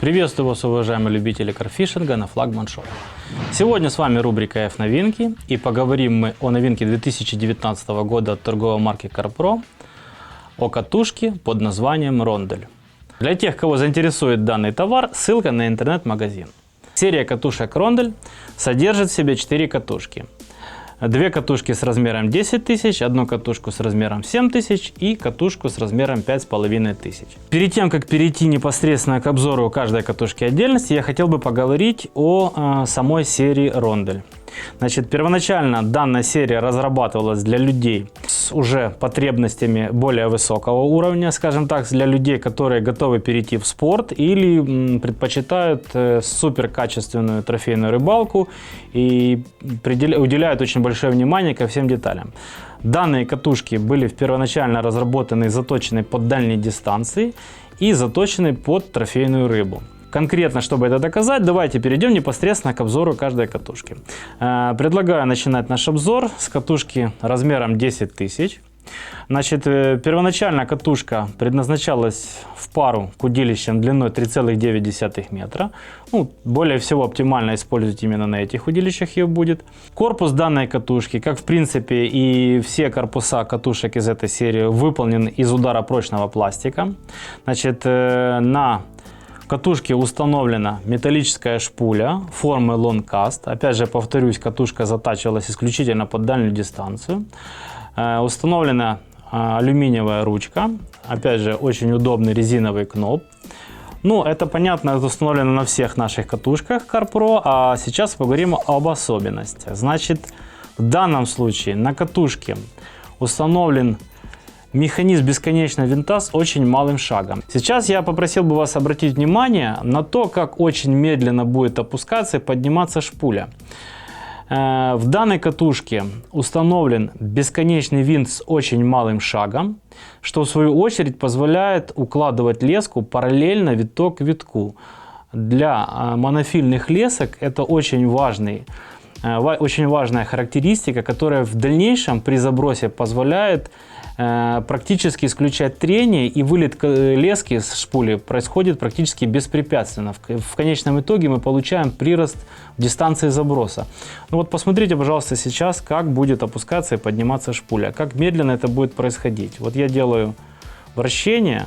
Приветствую вас, уважаемые любители карфишинга на Флагман Шоу. Сегодня с вами рубрика F-новинки, и поговорим мы о новинке 2019 года от торговой марки CarPro, о катушке под названием Rondelь. Для тех, кого заинтересует данный товар, ссылка на интернет-магазин. Серия катушек Rondelь содержит в себе 4 катушки. 2 катушки с размером 10 тысяч, 1 катушку с размером 7 тысяч и катушку с размером 5500. Перед тем, как перейти непосредственно к обзору каждой катушки отдельности, я хотел бы поговорить о самой серии Rondelь. Значит, первоначально данная серия разрабатывалась для людей с уже потребностями более высокого уровня, скажем так, для людей, которые готовы перейти в спорт или предпочитают суперкачественную трофейную рыбалку и уделяют очень большое внимание ко всем деталям. Данные катушки были первоначально разработаны и заточены под дальние дистанции и заточены под трофейную рыбу. Конкретно, чтобы это доказать, давайте перейдем непосредственно к обзору каждой катушки. Предлагаю начинать наш обзор с катушки размером 10 тысяч. Значит, первоначально катушка предназначалась в пару к удилищам длиной 3,9 метра. Более всего оптимально использовать именно на этих удилищах ее будет. Корпус данной катушки, как в принципе и все корпуса катушек из этой серии, выполнен из ударопрочного пластика. Значит, на катушке установлена металлическая шпуля формы Long Cast. Опять же, повторюсь, катушка затачивалась исключительно под дальнюю дистанцию. Установлена алюминиевая ручка. Опять же, очень удобный резиновый кноп. Это понятно, это установлено на всех наших катушках CarPro. А сейчас поговорим об особенностях. Значит, в данном случае на катушке установлен механизм бесконечного винта с очень малым шагом. Сейчас я попросил бы вас обратить внимание на то, как очень медленно будет опускаться и подниматься шпуля. В данной катушке установлен бесконечный винт с очень малым шагом, что в свою очередь позволяет укладывать леску параллельно виток к витку. Для монофильных лесок это очень важная характеристика, которая в дальнейшем при забросе позволяет практически исключать трение, и вылет лески с шпули происходит практически беспрепятственно. В конечном итоге мы получаем прирост дистанции заброса. Посмотрите, пожалуйста, сейчас, как будет опускаться и подниматься шпуля, как медленно это будет происходить. Я делаю вращение,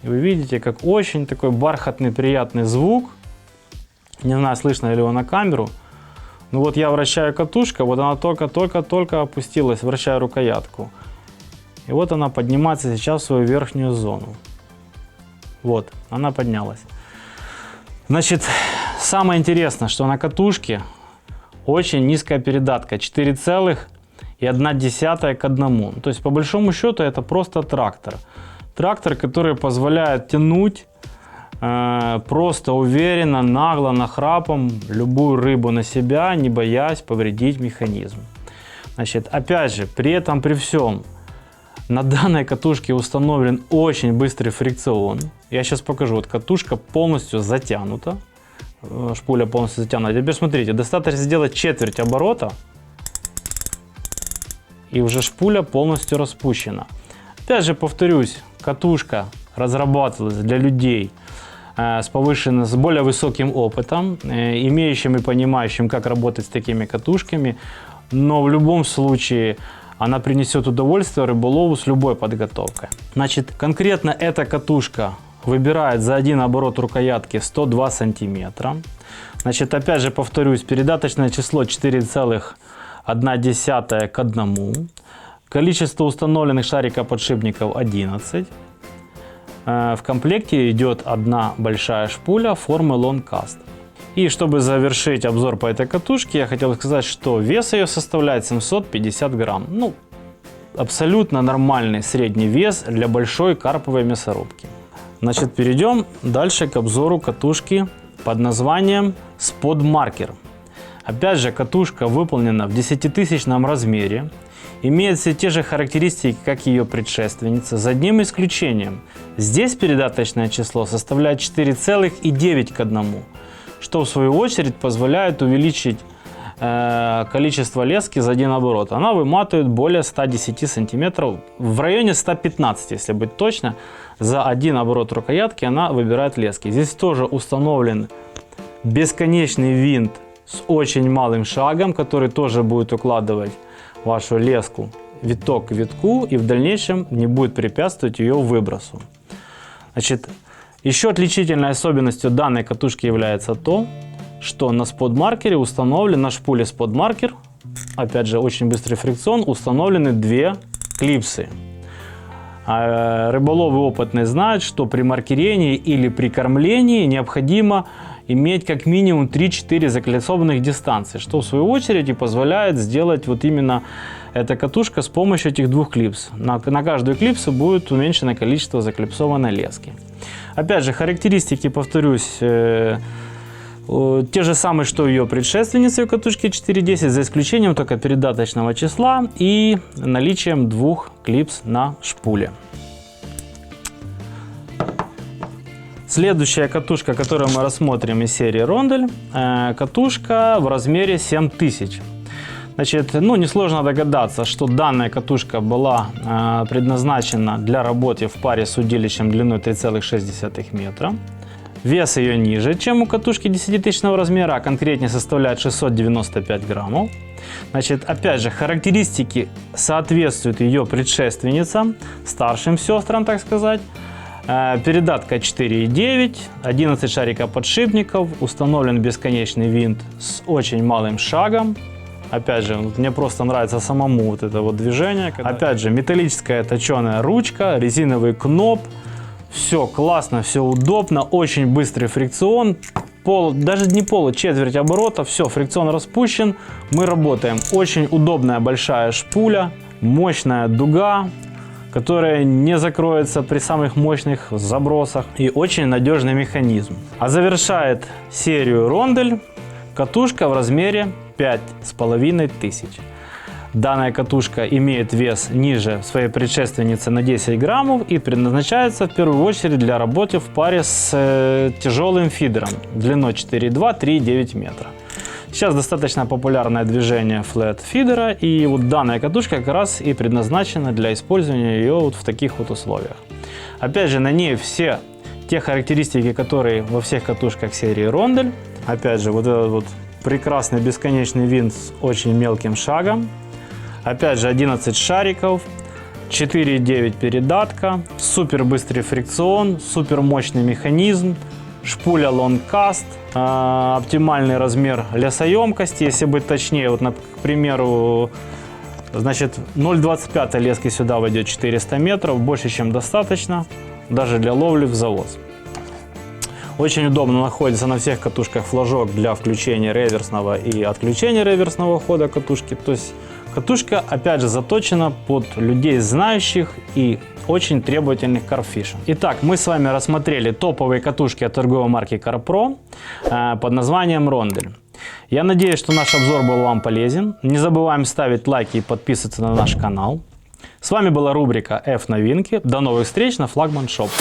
и вы видите, как очень такой бархатный, приятный звук. Не знаю, слышно ли его на камеру. Я вращаю катушку, она только опустилась, вращаю рукоятку. И она поднимается сейчас в свою верхнюю зону. Она поднялась. Значит, самое интересное, что на катушке очень низкая передатка, 4,1 к 1. То есть, по большому счету, это просто трактор. Трактор, который позволяет тянуть просто уверенно, нагло, нахрапом любую рыбу на себя, не боясь повредить механизм. Значит, опять же, при этом, при всем, на данной катушке установлен очень быстрый фрикцион. Я сейчас покажу. Катушка полностью затянута. Шпуля полностью затянута. Теперь смотрите, достаточно сделать четверть оборота, и уже шпуля полностью распущена. Опять же, повторюсь, катушка разрабатывалась для людей с более высоким опытом, имеющим и понимающим, как работать с такими катушками, но в любом случае она принесет удовольствие рыболову с любой подготовкой. Значит, конкретно эта катушка выбирает за один оборот рукоятки 102 сантиметра. Значит, опять же повторюсь, передаточное число 4,1 к 1. Количество установленных шарикоподшипников 11. В комплекте идет одна большая шпуля формы Long Cast. И чтобы завершить обзор по этой катушке, я хотел сказать, что вес ее составляет 750 грамм. Абсолютно нормальный средний вес для большой карповой мясорубки. Значит, перейдем дальше к обзору катушки под названием Spot Marker. Опять же, катушка выполнена в 10-тысячном размере. Имеет все те же характеристики, как и ее предшественница, за одним исключением. Здесь передаточное число составляет 4,9 к 1, что в свою очередь позволяет увеличить количество лески за один оборот. Она выматывает более 110 сантиметров, в районе 115, если быть точно. За один оборот рукоятки она выбирает лески. Здесь тоже установлен бесконечный винт с очень малым шагом, который тоже будет укладывать вашу леску виток к витку и в дальнейшем не будет препятствовать ее выбросу. Значит, еще отличительной особенностью данной катушки является то, что на спот-маркере установлен, на шпуле спот-маркер, опять же очень быстрый фрикцион, установлены две клипсы. Рыболовы опытные знают, что при маркерении или при кормлении необходимо иметь как минимум 3-4 закольцованных дистанции, что в свою очередь и позволяет сделать вот именно эта катушка с помощью этих двух клипс. На каждую клипсу будет уменьшенное количество заклипсованной лески. Опять же, характеристики, повторюсь, те же самые, что у ее предшественницы у катушки 4.10, за исключением только передаточного числа и наличием двух клипс на шпуле. Следующая катушка, которую мы рассмотрим из серии Рондель, катушка в размере 7000. Значит, несложно догадаться, что данная катушка была предназначена для работы в паре с удилищем длиной 3,6 метра. Вес ее ниже, чем у катушки 10-тысячного размера, а конкретнее составляет 695 граммов. Значит, опять же, характеристики соответствуют ее предшественницам, старшим сестрам, так сказать. Передатка 4,9, 11 шариков подшипников, установлен бесконечный винт с очень малым шагом. Опять же, мне просто нравится самому вот это вот движение. Опять же, металлическая точеная ручка, резиновый кноп. Все классно, все удобно, очень быстрый фрикцион. Даже не четверть оборота, все, фрикцион распущен. Мы работаем. Очень удобная большая шпуля, мощная дуга, которая не закроется при самых мощных забросах, и очень надежный механизм. А завершает серию Рондель катушка в размере 5500. Данная катушка имеет вес ниже своей предшественницы на 10 граммов и предназначается в первую очередь для работы в паре с тяжелым фидером длиной 4,2-3,9 метра. Сейчас достаточно популярное движение флэт-фидера, и вот данная катушка как раз и предназначена для использования ее вот в таких вот условиях. Опять же, на ней все те характеристики, которые во всех катушках серии Рондель. Опять же, вот этот вот прекрасный бесконечный винт с очень мелким шагом. Опять же, 11 шариков, 4,9 передатка, супер быстрый фрикцион, супер мощный механизм, шпуля лонгкаст, оптимальный размер лесоемкости, если быть точнее, вот, к примеру, значит, 0,25 лески сюда войдет 400 метров, больше чем достаточно, даже для ловли в завоз. Очень удобно находится на всех катушках флажок для включения реверсного и отключения реверсного хода катушки. То есть катушка, опять же, заточена под людей, знающих и очень требовательных карпфишинг. Итак, мы с вами рассмотрели топовые катушки от торговой марки CarPro под названием Рондель. Я надеюсь, что наш обзор был вам полезен. Не забываем ставить лайки и подписываться на наш канал. С вами была рубрика F-новинки. До новых встреч на Flagman Shop.